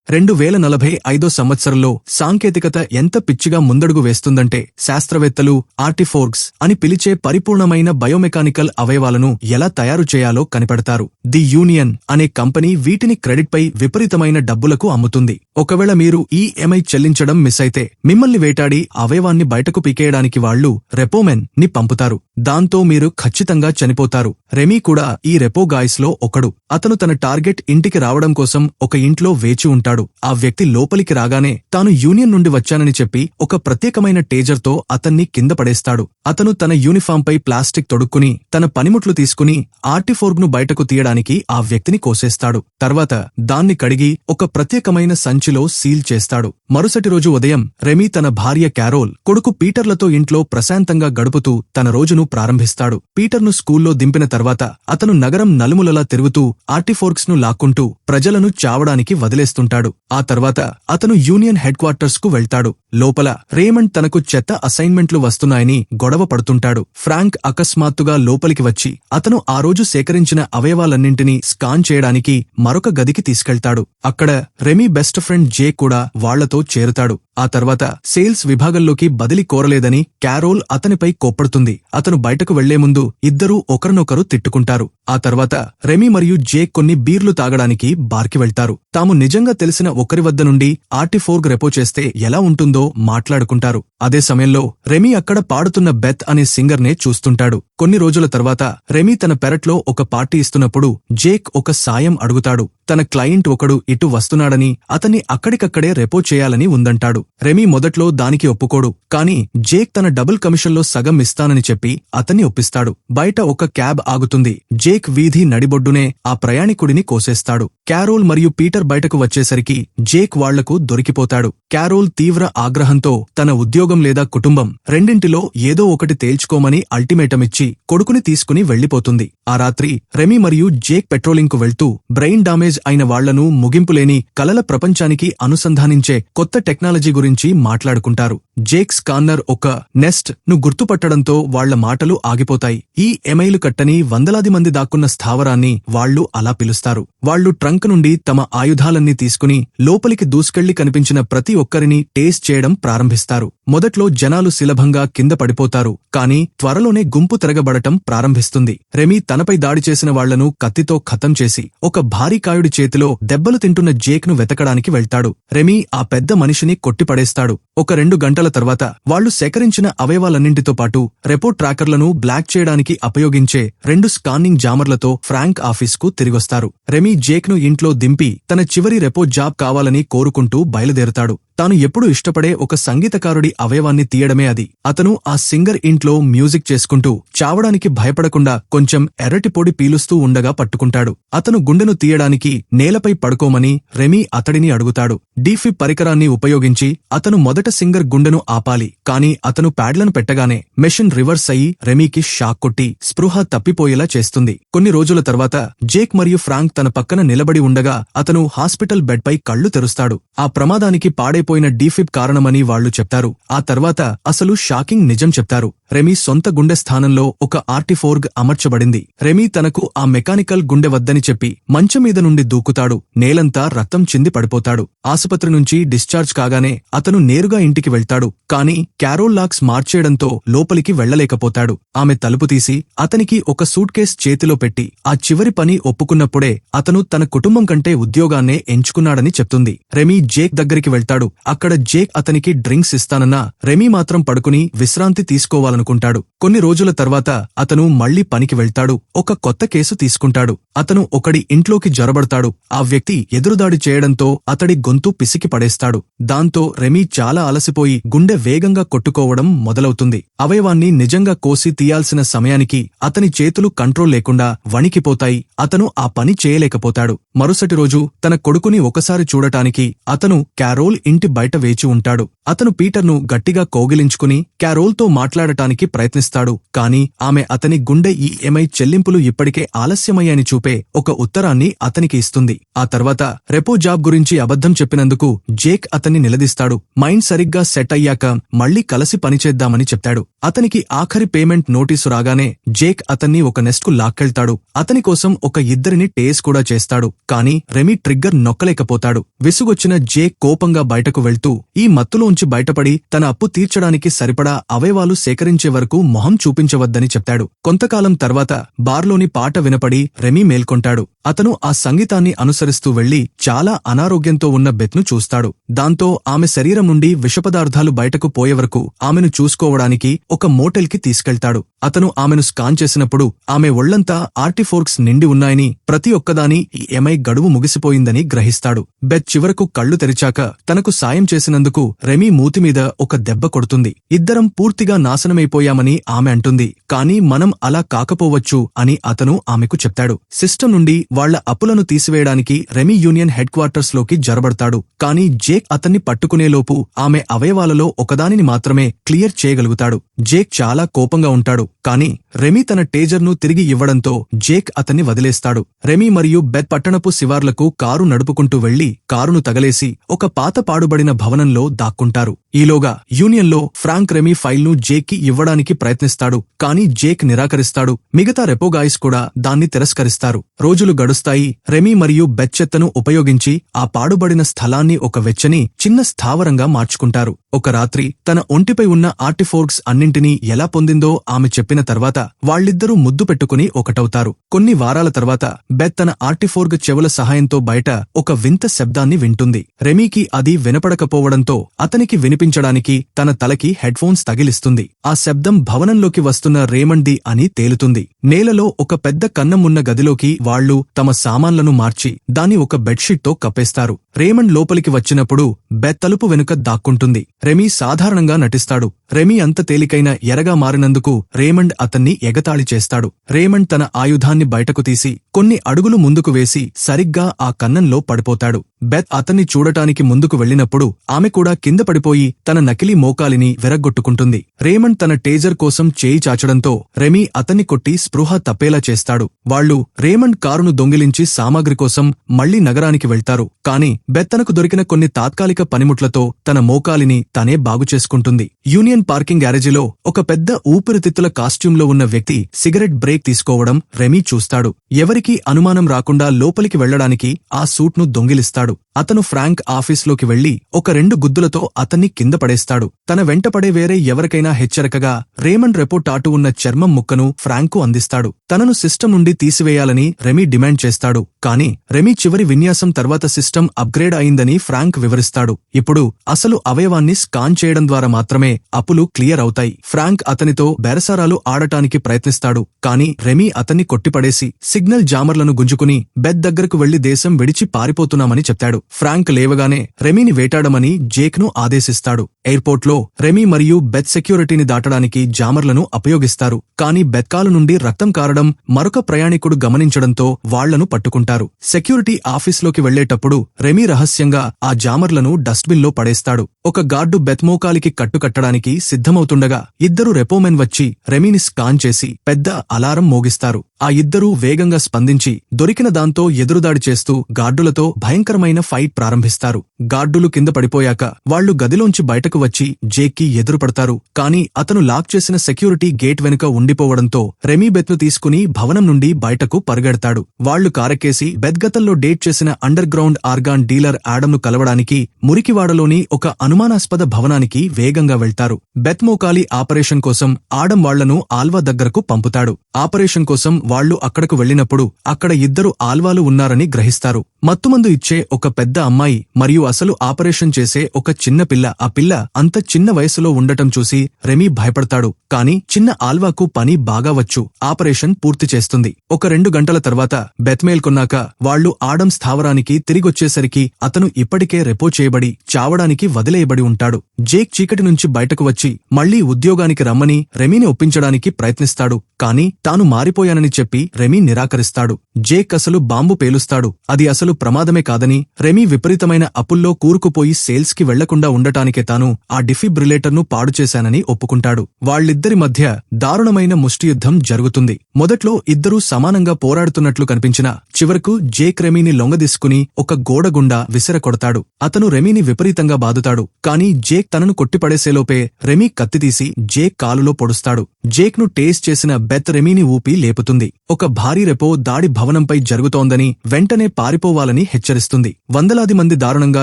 2045 సంవత్సరంలో సాంకేతికత ఎంత పిచ్చిగా ముందడుగు వేస్తుందంటే శాస్త్రవేత్తలు ఆర్టిఫోర్గ్స్ అని పిలిచే పరిపూర్ణమైన బయోమెకానికల్ అవయవాలను ఎలా తయారు చేయాలో కనిపెడతారు. ది యూనియన్ అనే కంపెనీ వీటిని క్రెడిట్పై విపరీతమైన డబ్బులకు అమ్ముతుంది. ఒకవేళ మీరు ఈఎంఐ చెల్లించడం మిస్ అయితే మిమ్మల్ని వేటాడి అవయవాన్ని బయటకు పీకేయడానికి వాళ్లు రెపోమెన్ ని పంపుతారు. దాంతో మీరు ఖచ్చితంగా చనిపోతారు. రెమీ కూడా ఈ రెపో గాయ్స్ లో ఒకడు. అతను తన టార్గెట్ ఇంటికి రావడం కోసం ఒక ఇంట్లో వేచి ఉంటాడు. ఆ వ్యక్తి లోపలికి రాగానే తాను యూనియన్ నుండి వచ్చానని చెప్పి ఒక ప్రత్యేకమైన టేజర్తో అతన్ని కింద పడేస్తాడు. అతను తన యూనిఫామ్ పై ప్లాస్టిక్ తొడుక్కుని తన పనిముట్లు తీసుకుని ఆర్టిఫోర్గ్ ను బయటకు తీయడానికి ఆ వ్యక్తిని కోసేస్తాడు. తర్వాత దాన్ని కడిగి ఒక ప్రత్యేకమైన సంచిలో సీల్ చేస్తాడు. మరుసటి రోజు ఉదయం రెమీ తన భార్య క్యారోల్, కొడుకు పీటర్లతో ఇంట్లో ప్రశాంతంగా గడుపుతూ తన రోజును ప్రారంభిస్తాడు. పీటర్ను స్కూల్లో దింపిన తర్వాత అతను నగరం నలుమూలలా తిరుగుతూ ఆర్టిఫోర్గ్స్ ను లాక్కుంటూ ప్రజలను చావడానికి వదిలేస్తుంటాడు. ఆ తర్వాత అతను యూనియన్ హెడ్ క్వార్టర్స్ కు వెళ్తాడు. లోపల రేమండ్ తనకు చెత్త అసైన్మెంట్లు వస్తున్నాయని గొడవ పడుతుంటాడు. ఫ్రాంక్ అకస్మాత్తుగా లోపలికి వచ్చి అతను ఆ రోజు సేకరించిన అవయవాలన్నింటినీ స్కాన్ చేయడానికి మరొక గదికి తీసుకెళ్తాడు. అక్కడ రెమీ బెస్ట్ ఫ్రెండ్ జే కూడా వాళ్లతో చేరుతాడు. ఆ తర్వాత సేల్స్ విభాగంలోకి బదిలీ కోరలేదని క్యారోల్ అతనిపై కోప్పడుతుంది. అతను బయటకు వెళ్లే ముందు ఇద్దరూ ఒకరినొకరు తిట్టుకుంటారు. ఆ తర్వాత రెమీ మరియు జే కొన్ని బీర్లు తాగడానికి బార్కి వెళ్తారు. తాము నిజంగా తెలిసిన ఒకరి వద్ద నుండి ఆర్టిఫోర్గ్ రెపో చేస్తే ఎలా ఉంటుందో మాట్లాడుకుంటారు. అదే సమయంలో రెమీ అక్కడ పాడుతున్న బెత్ అనే సింగర్ నే చూస్తుంటాడు. కొన్ని రోజుల తర్వాత రెమీ తన పెరట్లో ఒక పార్టీ ఇస్తున్నప్పుడు జేక్ ఒక సాయం అడుగుతాడు. తన క్లయింట్ ఒకడు ఇటు వస్తున్నాడని అతన్ని అక్కడికక్కడే రెపో చేయాలని ఉందంటాడు. రెమీ మొదట్లో దానికి ఒప్పుకోడు. కాని జేక్ తన డబుల్ కమిషన్లో సగం ఇస్తానని చెప్పి అతన్ని ఒప్పిస్తాడు. బయట ఒక క్యాబ్ ఆగుతుంది. జేక్ వీధి నడిబొడ్డునే ఆ ప్రయాణికుడిని కోసేస్తాడు. క్యారోల్ మరియు పీటర్ బయటకు వచ్చేసరికి జేక్ వాళ్లకు దొరికిపోతాడు. క్యారోల్ తీవ్ర ఆగ్రహంతో తన ఉద్యోగం లేదా కుటుంబం రెండింటిలో ఏదో ఒకటి తేల్చుకోమని అల్టిమేటమిచ్చి కొడుకుని తీసుకుని వెళ్లిపోతుంది. ఆ రాత్రి రెమీ మరియు జేక్ పెట్రోలింగ్ కు వెళ్తూ బ్రెయిన్ డామేజ్ అయిన వాళ్లను ముగింపులేని కలల ప్రపంచానికి అనుసంధానించే కొత్త టెక్నాలజీ గురించి మాట్లాడుకుంటారు. జేక్ స్కాన్నర్ ఒక నెస్ట్ ను గుర్తుపట్టడంతో వాళ్ల మాటలు ఆగిపోతాయి. ఈ ఎమైలు కట్టని వందలాది మంది దాక్కున్న స్థావరాన్ని వాళ్లు అలా పిలుస్తారు. వాళ్లు ట్రంక్ నుండి తమ ఆయుధాలన్నీ తీసుకుని లోపలికి దూసుకెళ్లి కనిపించిన ప్రతి ఒక్కరిని టేస్ట్ చేయడం ప్రారంభిస్తారు. మొదట్లో జనాలు సులభంగా కింద పడిపోతారు. కాని త్వరలోనే గుంపు తిరగబడటం ప్రారంభిస్తుంది. రెమీ తనపై దాడి చేసిన వాళ్లను కత్తితో ఖతం చేసి ఒక భారీ కాయుడి చేతిలో దెబ్బలు తింటున్న జేక్ ను వెతకడానికి వెళ్తాడు. రెమీ ఆ పెద్ద మనిషిని కొట్టిపడేస్తాడు. ఒక 2 గంటల తర్వాత వాళ్లు సేకరించిన అవయవాలన్నింటితో పాటు రెపో ట్రాకర్లను బ్లాక్ చేయడానికి ఉపయోగించే 2 స్కానింగ్ జామర్లతో ఫ్రాంక్ ఆఫీస్కు తిరిగొస్తారు. రెమీ జేక్ ను ఇంట్లో దింపి తన చివరి రెపో జాబ్ కావాలని కోరుకుంటూ బయలుదేరుతాడు. తాను ఎప్పుడూ ఇష్టపడే ఒక సంగీతకారుడి అవయవాన్ని తీయడమే అది. అతను ఆ సింగర్ ఇంట్లో మ్యూజిక్ చేసుకుంటూ చావడానికి భయపడకుండా కొంచెం ఎర్రటి పొడి పీలుస్తూ ఉండగా పట్టుకుంటాడు. అతను గుండెను తీయడానికి నేలపై పడుకోమని రెమీ అతడిని అడుగుతాడు. డీఫిబ్ పరికరాన్ని ఉపయోగించి అతను మొదట సింగర్ గుండెను ఆపాలి. కాని అతను ప్యాడ్లను పెట్టగానే మెషిన్ రివర్స్ అయి రెమీకి షాక్ కొట్టి స్పృహ తప్పిపోయేలా చేస్తుంది. కొన్ని రోజుల తర్వాత జేక్ మరియు ఫ్రాంక్ తన పక్కన నిలబడి ఉండగా అతను హాస్పిటల్ బెడ్ పై కళ్లు తెరుస్తాడు. ఆ ప్రమాదానికి పాడైపోయిన డీఫిబ్ కారణమని వాళ్లు చెప్తారు. ఆ తర్వాత అసలు షాకింగ్ నిజం చెప్తారు. రెమీ సొంత గుండె స్థానంలో ఒక ఆర్టిఫోర్గ్ అమర్చబడింది. రెమీ తనకు ఆ మెకానికల్ గుండె వద్దని చెప్పి మంచం మీద నుండి దూకుతాడు. నేలంతా రక్తం చింది పడిపోతాడు. ఆసుపత్రి నుంచి డిశ్చార్జ్ కాగానే అతను నేరుగా ఇంటికి వెళ్తాడు. కాని క్యారోల్ లాక్స్ మార్చేయడంతో లోపలికి వెళ్లలేకపోతాడు. ఆమె తలుపు తీసి అతనికి ఒక సూట్ కేస్ చేతిలో పెట్టి ఆ చివరి పని ఒప్పుకున్నప్పుడే అతను తన కుటుంబం కంటే ఉద్యోగాన్నే ఎంచుకున్నాడని చెప్తుంది. రెమీ జేక్ దగ్గరికి వెళ్తాడు. అక్కడ జేక్ అతనికి డ్రింక్స్ ఇస్తానన్నా రెమీ మాత్రం పడుకుని విశ్రాంతి తీసుకోవాలనుకుంటాడు. కొన్ని రోజుల తర్వాత అతను మళ్లీ పనికి వెళ్తాడు. ఒక కొత్త కేసు తీసుకుంటాడు. అతను ఒకడి ఇంట్లోకి జొరబడతాడు. ఆ వ్యక్తి ఎదురుదాడి చేయడంతో అతడి గొంతు పిసికి పడేస్తాడు. దాంతో రెమీ చాలా అలసిపోయి గుండె వేగంగా కొట్టుకోవడం మొదలవుతుంది. అవయవాన్ని నిజంగా కోసి తీయాల్సిన సమయానికి అతని చేతులు కంట్రోల్ లేకుండా వణికిపోతాయి. అతను ఆ పని చేయలేకపోతాడు. మరుసటి రోజు తన కొడుకుని ఒకసారి చూడటానికి అతను క్యారోల్ ఇంటి బయట వేచి ఉంటాడు. అతను పీటర్ను గట్టిగా కౌగిలించుకుని క్యారోల్తో మాట్లాడటానికి తీసుకోవడానికి ప్రయత్నిస్తాడు, కానీ ఆమె అతని గుండె ఈఎంఐ చెల్లింపులు ఇప్పటికే ఆలస్యమయ్యాయని చూపే ఒక ఉత్తరాన్ని అతనికి ఇస్తుంది. ఆ తర్వాత రెపో జాబ్ గురించి అబద్ధం చెప్పినందుకు జేక్ అతన్ని నిలదీస్తాడు. మైండ్ సరిగ్గా సెట్ అయ్యాక మళ్లీ కలిసి పనిచేద్దామని చెప్తాడు. అతనికి ఆఖరి పేమెంట్ నోటీసు రాగానే జేక్ అతన్ని ఒక నెస్ట్కు లాక్కెళ్తాడు. అతని కోసం ఒక ఇద్దరిని టేస్ కూడా చేస్తాడు, కానీ రెమీ ట్రిగ్గర్ నొక్కలేకపోతాడు. విసుగొచ్చిన జేక్ కోపంగా బయటకు వెళ్తూ ఈ మత్తులోంచి బయటపడి తన అప్పు తీర్చడానికి సరిపడా అవయవాలు సేకరించే వరకు మొహం చూపించవద్దని చెప్తాడు. కొంతకాలం తర్వాత బార్లోని పాట వినపడి రెమీ మేల్కొంటాడు. అతను ఆ సంగీతాన్ని అనుసరిస్తూ వెళ్లి చాలా అనారోగ్యంతో ఉన్న బెత్ను చూస్తాడు. దాంతో ఆమె శరీరం నుండి విషపదార్థాలు బయటకు పోయే వరకు ఆమెను చూసుకోవడానికి ఒక మోటెల్కి తీసుకెళ్తాడు. అతను ఆమెను స్కాన్ చేసినప్పుడు ఆమె ఒళ్లంతా ఆర్టిఫోర్క్స్ నిండి ఉన్నాయని, ప్రతి ఒక్కదాని ఈఎంఐ గడువు ముగిసిపోయిందని గ్రహిస్తాడు. బెత్ చివరకు కళ్లు తెరిచాక తనకు సాయం చేసినందుకు రెమీ మూతిమీద ఒక దెబ్బ కొడుతుంది. ఇద్దరం పూర్తిగా నాశనమైపోయామని ఆమె అంటుంది, కానీ మనం అలా కాకపోవచ్చు అని అతను ఆమెకు చెప్తాడు. సిస్టమ్ నుండి వాళ్ల అప్పులను తీసివేయడానికి రెమీ యూనియన్ హెడ్ క్వార్టర్స్ లోకి జరబడతాడు, కానీ జేక్ అతన్ని పట్టుకునేలోపు ఆమె అవయవాలలో ఒకదానిని మాత్రమే క్లియర్ చేయగలుగుతాడు. జేక్ చాలా కోపంగా ఉంటాడు, కానీ రెమీ తన టేజర్ను తిరిగి ఇవ్వడంతో జేక్ అతన్ని వదిలేస్తాడు. రెమీ మరియు బెత్ పట్టణపు శివార్లకు కారు నడుపుకుంటూ వెళ్లి కారును తగలేసి ఒక పాత పాడుబడిన భవనంలో దాక్కుంటారు. ఈలోగా యూనియన్లో ఫ్రాంక్ రెమీ ఫైల్ను జేక్కి ఇవ్వడానికి ప్రయత్నిస్తాడు, కానీ జేక్ నిరాకరిస్తాడు. మిగతా రెపోగాయ్స్ కూడా దాన్ని తిరస్కరిస్తారు. రోజులు గడుస్తాయి. రెమీ మరియు బెత్ చెత్తను ఉపయోగించి ఆ పాడుబడిన స్థలాన్ని ఒక వెచ్చని చిన్న స్థావరంగా మార్చుకుంటారు. ఒక రాత్రి తన ఒంటిపై ఉన్న ఆర్టిఫోర్క్స్ అన్నింటినీ ఎలా పొందిందో ఆమె చెప్పిన తర్వాత వాళ్ళిద్దరూ ముద్దు పెట్టుకుని ఒకటవుతారు. కొన్ని వారాల తర్వాత బెత్ తన ఆర్టిఫోర్గ్ చెవుల సహాయంతో బయట ఒక వింత శబ్దాన్ని వింటుంది. రెమీకి అది వినపడకపోవడంతో అతనికి వినిపించడానికి తన తలకి హెడ్ఫోన్స్ తగిలిస్తుంది. ఆ శబ్దం భవనంలోకి వస్తున్న రేమండ్ది అని తేలుతుంది. నేలలో ఒక పెద్ద కన్నం ఉన్న గదిలోకి వాళ్లు తమ సామాన్లను మార్చి దాన్ని ఒక బెడ్షీట్తో కప్పేస్తారు. రేమండ్ లోపలికి వచ్చినప్పుడు బెత్ తలుపు వెనుక దాక్కుంటుంది. రెమీ సాధారణంగా నటిస్తాడు. రెమీ అంత తేలికైన ఎరగా మారినందుకు రేమండ్ అతన్ని ఎగతాళి చేస్తాడు. రేమండ్ తన ఆయుధాన్ని బయటకు తీసి కొన్ని అడుగులు ముందుకు వేసి సరిగ్గా ఆ కన్నంలో పడిపోతాడు. బెత్ అతన్ని చూడటానికి ముందుకు వెళ్లినప్పుడు ఆమె కూడా కింద పడిపోయి తన నకిలీ మోకాలిని విరగ్గొట్టుకుంటుంది. రేమండ్ తన టేజర్ కోసం చేయి చాచడంతో రెమీ అతన్ని కొట్టి స్పృహ తప్పేలా చేస్తాడు. వాళ్లు రేమండ్ కారును దొంగిలించి సామాగ్రి కోసం మళ్లీ నగరానికి వెళ్తారు, కానీ బెత్ తనకు దొరికిన కొన్ని తాత్కాలిక పనిముట్లతో తన మోకాలిని తనే బాగుచేసుకుంటుంది. యూనియన్ పార్కింగ్ గ్యారేజీలో ఒక పెద్ద ఊపిరితిత్తుల కాస్ట్యూమ్లో ఉన్న వ్యక్తి సిగరెట్ బ్రేక్ తీసుకోవడం రెమీ చూస్తాడు. ఎవరికీ అనుమానం రాకుండా లోపలికి వెళ్లడానికి ఆ సూట్ను దొంగిలిస్తాడు. అతను ఫ్రాంక్ ఆఫీస్లోకి వెళ్లి ఒక 2 గుద్దులతో అతన్ని కింద పడేస్తాడు. తన వెంటపడే వేరే ఎవరికైనా హెచ్చరికగా రేమండ్ రెపో టాటూ ఉన్న చర్మం ముక్కను ఫ్రాంక్కు అందిస్తాడు. తనను సిస్టమ్ నుండి తీసివేయాలని రెమీ డిమాండ్ చేస్తాడు, కానీ రెమీ చివరి విన్యాసం తర్వాత సిస్టమ్ అప్గ్రేడ్ అయిందని ఫ్రాంక్ వివరిస్తాడు. ఇప్పుడు అసలు అవయవాన్ని స్కాన్ చేయడం ద్వారా మాత్రమే అప్పులు క్లియర్ అవుతాయి. ఫ్రాంక్ అతనితో బెరసారాలు ఆడటానికి ప్రయత్నిస్తాడు, కానీ రెమీ అతన్ని కొట్టిపడేసి సిగ్నల్ జామర్లను గుంజుకుని బెత్ దగ్గరకు వెళ్లి దేశం విడిచి పారిపోతున్నామని చెప్తాడు. ఫ్రాంక్ లేవగానే రెమీని వేటాడమని జేక్ను ఆదేశిస్తాడు. ఎయిర్పోర్ట్లో రెమీ మరియు బెత్ సెక్యూరిటీని దాటడానికి జామర్లను ఉపయోగిస్తారు, కానీ బెత్ కాలు నుండి రక్తం కారడం మరొక ప్రయాణికుడు గమనించడంతో వాళ్లను పట్టుకుంటారు. సెక్యూరిటీ ఆఫీస్లోకి వెళ్లేటప్పుడు రెమీ రహస్యంగా ఆ జామర్లను డస్ట్బిన్లో పడేస్తాడు. ఒక గార్డు బెత్ మోకాలికి కట్టుకట్టడానికి సిద్ధమవుతుండగా ఇద్దరు రెపోమెన్ వచ్చి రెమీని స్కాన్ చేసి పెద్ద అలారం మోగిస్తారు. ఆ ఇద్దరూ వేగంగా స్పందించి దొరికిన దాంతో ఎదురుదాడి చేస్తూ గార్డులతో భయంకరమైన ఫైట్ ప్రారంభిస్తారు. గార్డులు కింద పడిపోయాక వాళ్లు గదిలోంచి బయటకు వచ్చి జేక్కి ఎదురుపడతారు, కానీ అతను లాక్ చేసిన సెక్యూరిటీ గేట్ వెనుక ఉండిపోవడంతో రెమీ బెత్ను తీసుకుని భవనం నుండి బయటకు పరుగెడతాడు. వాళ్లు కారెక్కేసి బెత్ గతంలో డేట్ చేసిన అండర్ గ్రౌండ్ ఆర్గాన్ డీలర్ ఆడమ్ను కలవడానికి మురికివాడలోని ఒక అనుమానాస్పద భవనానికి వేగంగా వెళ్తారు. బెత్ మోకాలి ఆపరేషన్ కోసం ఆడమ్ వాళ్లను ఆల్వా దగ్గరకు పంపుతాడు. ఆపరేషన్ కోసం వాళ్లు అక్కడకు వెళ్లినప్పుడు అక్కడ ఇద్దరు ఆల్వాలు ఉన్నారని గ్రహిస్తారు. మత్తుమందు ఇచ్చే ఒక పెద్ద అమ్మాయి మరియు అసలు ఆపరేషన్ చేసే ఒక చిన్న పిల్ల. ఆ పిల్ల అంత చిన్న వయసులో ఉండటం చూసి రెమీ భయపడతాడు, కానీ చిన్న ఆల్వాకు పని బాగా వచ్చు. ఆపరేషన్ పూర్తి చేస్తుంది. ఒక 2 గంటల తర్వాత బెత్ మేల్కొన్నాక వాళ్లు ఆడమ్ స్థావరానికి తిరిగొచ్చేసరికి అతను ఇప్పటికే రెపో చేయబడి చావడానికి వదిలేయబడి ఉంటాడు. జేక్ చీకటి నుంచి బయటకు వచ్చి మళ్లీ ఉద్యోగానికి రమ్మని రెమీని ఒప్పించడానికి ప్రయత్నిస్తాడు, కానీ తాను మారిపోయానని చెప్పి రెమీ నిరాకరిస్తాడు. జేక్ అసలు బాంబు పేలుస్తాడు. అది అసలు ప్రమాదమే కాదని రెమీ విపరీతమైన అప్పుల్లో కూరుకుపోయి సేల్స్ కి వెళ్లకుండా ఉండటానికే తాను ఆ డిఫిబ్రిలేటర్ను పాడు చేశానని ఒప్పుకుంటాడు. వాళ్ళిద్దరి మధ్య దారుణమైన ముష్టియుద్ధం జరుగుతుంది. మొదట్లో ఇద్దరూ సమానంగా పోరాడుతున్నట్లు కనిపించినా చివరకు జేక్ రెమీని లొంగదీసుకుని ఒక గోడ గుండా విసిరకొడతాడు. అతను రెమీని విపరీతంగా బాదుతాడు. కానీ జేక్ తనను కొట్టిపడేసేలోపే రెమీ కత్తితీసి జేక్ కాలులో పొడుస్తాడు. జేక్ ను టేస్ట్ చేసిన బెత్ రెమీని ఊపి లేపుతుంది. ఒక భారీ రెపో దాడి భవనంపై జరుగుతోందని వెంటనే పారిపోవాలని హెచ్చరిస్తుంది. వందలాది మంది దారుణంగా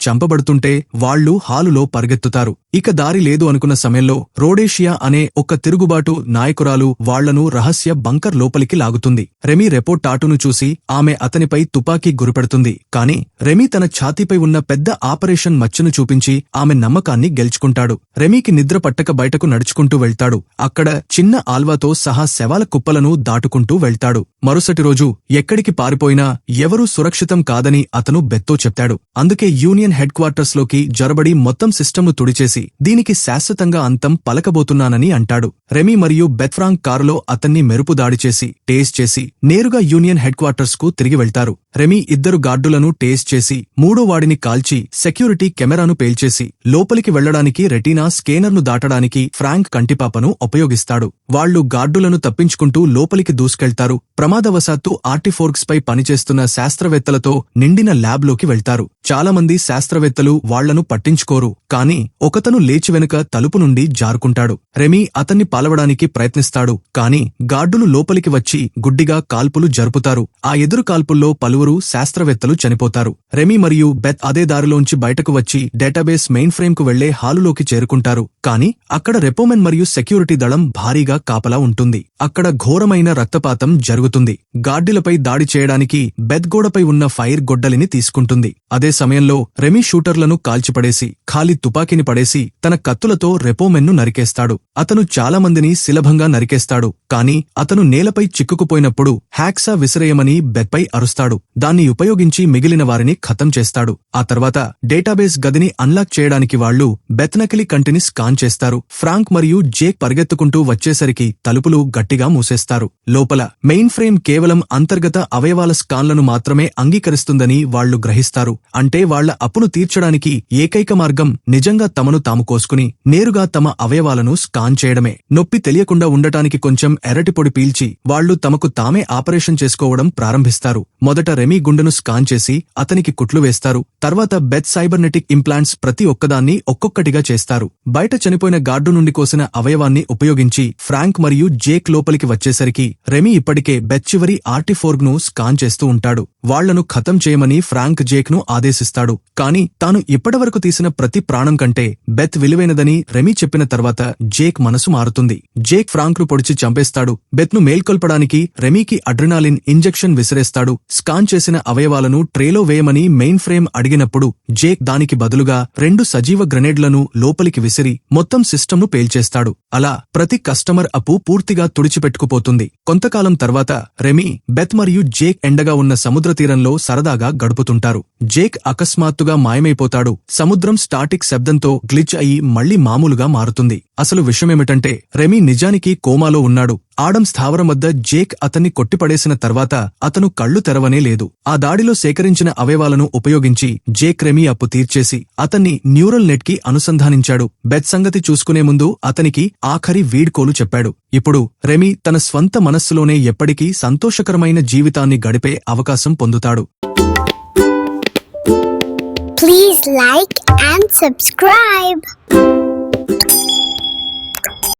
చంపబడుతుంటే వాళ్లు హాలులో పరిగెత్తుతారు. ఇక దారి లేదు అనుకున్న సమయంలో రోడేషియా అనే ఒక తిరుగుబాటు నాయకురాలు వాళ్లను రహస్య బంకర్ లోపలికి లాగుతుంది. రెమీ రెపో టాటూను చూసి ఆమె అతనిపై తుపాకీ గురిపెడుతుంది. కాని రెమీ తన ఛాతీపై ఉన్న పెద్ద ఆపరేషన్ మచ్చను చూపించి ఆమె నమ్మకాన్ని గెలుచుకుంటాడు. రెమీకి నిద్ర పట్టక బయటకు నడుచుకుంటూ వెళ్తాడు. అక్కడ చిన్న ఆల్వాతో సహా శవాల కుప్పలను దాటుకుంటూ వెళ్తాడు. మరుసటి రోజు ఎక్కడికి పారిపోయినా ఎవరూ సురక్షితం కాదని అతను బెత్తో చెప్తాడు. అందుకే యూనియన్ హెడ్ క్వార్టర్స్ లోకి జొరబడి మొత్తం సిస్టమ్ను తుడిచేసి దీనికి శాశ్వతంగా అంతం పలకబోతున్నానని అంటాడు. రెమీ మరియు బెత్ ఫ్రాంక్ కారులో అతన్ని మెరుపు దాడి చేసి టేస్ట్ చేసి నేరుగా యూనియన్ హెడ్ క్వార్టర్స్ కు తిరిగి వెళ్తారు. రెమీ ఇద్దరు గార్డులను టేస్ట్ చేసి మూడో వాడిని కాల్చి సెక్యూరిటీ కెమెరాను పేల్చేసి లోపలికి వెళ్లడానికి రెటీనా స్కేనర్ను దాటడానికి ఫ్రాంక్ కంటిపాపను ఉపయోగిస్తాడు. వాళ్లు గార్డులను తప్పించుకుంటూ లోపలికి దూసుకెళ్తారు. ప్రమాదవశాత్తు ఆర్టిఫోర్క్స్ పై పనిచేస్తున్న శాస్త్రవేత్తలతో నిండిన ల్యాబ్లోకి వెళ్తారు. చాలామంది శాస్త్రవేత్తలు వాళ్లను పట్టించుకోరు. కానీ ఒకతను లేచి వెనుక తలుపు నుండి జారుకుంటాడు. రెమీ అతన్ని పాలవడానికి ప్రయత్నిస్తాడు. కాని గార్డులు లోపలికి వచ్చి గుడ్డిగా కాల్పులు జరుపుతారు. ఆ ఎదురు కాల్పుల్లో పలువురు శాస్త్రవేత్తలు చనిపోతారు. రెమీ మరియు బెత్ అదే దారిలోంచి బయటకు వచ్చి డేటాబేస్ మెయిన్ ఫ్రేమ్ కు వెళ్లే హాలులోకి చేరుకుంటారు. కాని అక్కడ రెపోమెన్ మరియు సెక్యూరిటీ దళం భారీగా కాపలా ఉంటుంది. అక్కడ ఘోరమైన రక్తపాతం జరుగుతుంది. గార్డులపై దాడి చేయడానికి బెత్ గోడపై ఉన్న ఫైర్ గొడ్డలిని తీసుకుంటుంది. అదే సమయంలో రెమీ షూటర్లను కాల్చిపడేసి ఖాళీ తుపాకీని పడేసి తన కత్తులతో రెపోమెన్ను నరికేస్తాడు. అతను చాలా మందిని సులభంగా నరికేస్తాడు. కాని అతను నేలపై చిక్కుకుపోయినప్పుడు హ్యాక్సా విసిరేయమని బెత్పై అరుస్తాడు. దాన్ని ఉపయోగించి మిగిలిన వారిని ఖతం చేస్తాడు. ఆ తర్వాత డేటాబేస్ గదిని అన్లాక్ చేయడానికి వాళ్లు బెత్ నకిలీ కంటిని స్కాన్ చేస్తారు. ఫ్రాంక్ మరియు జేక్ పరిగెత్తుకుంటూ వచ్చేసరికి తలుపులు గట్టిగా మూసేస్తారు. లోపల మెయిన్ ఫ్రేమ్ కేవలం అంతర్గత అవయవాల స్కాన్లను మాత్రమే అంగీకరిస్తుందని వాళ్లు గ్రహిస్తారు. అంటే వాళ్ల అప్పును తీర్చడానికి ఏకైక మార్గం నిజంగా తమను తాము కోసుకుని నేరుగా తమ అవయవాలను స్కాన్ చేయడమే. నొప్పి తెలియకుండా ఉండటానికి కొంచెం ఎర్రటిపొడి పీల్చి వాళ్లు తమకు తామే ఆపరేషన్ చేసుకోవడం ప్రారంభిస్తారు. మొదట రెమీ గుండెను స్కాన్ చేసి అతనికి కుట్లు వేస్తారు. తర్వాత బెత్ సైబర్నెటిక్ ఇంప్లాంట్స్ ప్రతి ఒక్కదాన్ని ఒక్కొక్కటిగా చేస్తారు. బయట చనిపోయిన గార్డు నుండి కోసిన అవయవాన్ని ఉపయోగించి ఫ్రాంక్ మరియు జేక్ లోపలికి వచ్చేసరికి రెమీ ఇప్పటికే బెత్ చివరి ఆర్టిఫోర్గ్ ను స్కాన్ చేస్తూ ఉంటాడు. వాళ్లను ఖతం చేయమని ఫ్రాంక్ జేక్ ను ఆదేశిస్తాడు. కాని తాను ఇప్పటివరకు తీసిన ప్రతి ప్రాణం కంటే బెత్ విలువైనదని రెమీ చెప్పిన తర్వాత జేక్ మనసు మారుతుంది. జేక్ ఫ్రాంక్ ను పొడిచి చంపేస్తాడు. బెత్ ను మేల్కొల్పడానికి రెమీకి అడ్రినాలిన్ ఇంజెక్షన్ విసిరేస్తాడు. స్కాన్ చేసిన అవయవాలను ట్రేలో వేయమని మెయిన్ ఫ్రేమ్ అడిగినప్పుడు జేక్ దానికి బదులుగా 2 సజీవ గ్రెనేడ్లను లోపలికి విసిరి మొత్తం సిస్టమ్ను పేల్చేస్తాడు. అలా ప్రతి కస్టమర్ అప్పు పూర్తిగా తుడిచిపెట్టుకుపోతుంది. కొంతకాలం తర్వాత రెమీ, బెత్ మరియు జేక్ ఎండగా ఉన్న సముద్ర తీరంలో సరదాగా గడుపుతుంటారు. జేక్ అకస్మాత్తుగా మాయమైపోతాడు. సముద్రం స్టాటిక్ శబ్దంతో గ్లిచ్ అయి మళ్లీ మామూలుగా మారుతుంది. అసలు విషయమేమిటంటే రెమీ నిజానికి కోమాలో ఉన్నాడు. ఆడమ్ స్థావరం వద్ద జేక్ అతన్ని కొట్టిపడేసిన తర్వాత అతను కళ్లు తెరవనే లేదు. ఆ దాడిలో సేకరించిన అవయవాలను ఉపయోగించి జేక్ రెమీ అప్పు తీర్చేసి అతన్ని న్యూరల్ నెట్ కి అనుసంధానించాడు. బెత్ సంగతి చూసుకునే ముందు అతనికి ఆఖరి వీడ్కోలు చెప్పాడు. ఇప్పుడు రెమీ తన స్వంత మనస్సులోనే ఎప్పటికీ సంతోషకరమైన జీవితాన్ని గడిపే అవకాశం పొందుతాడు. Please like and subscribe.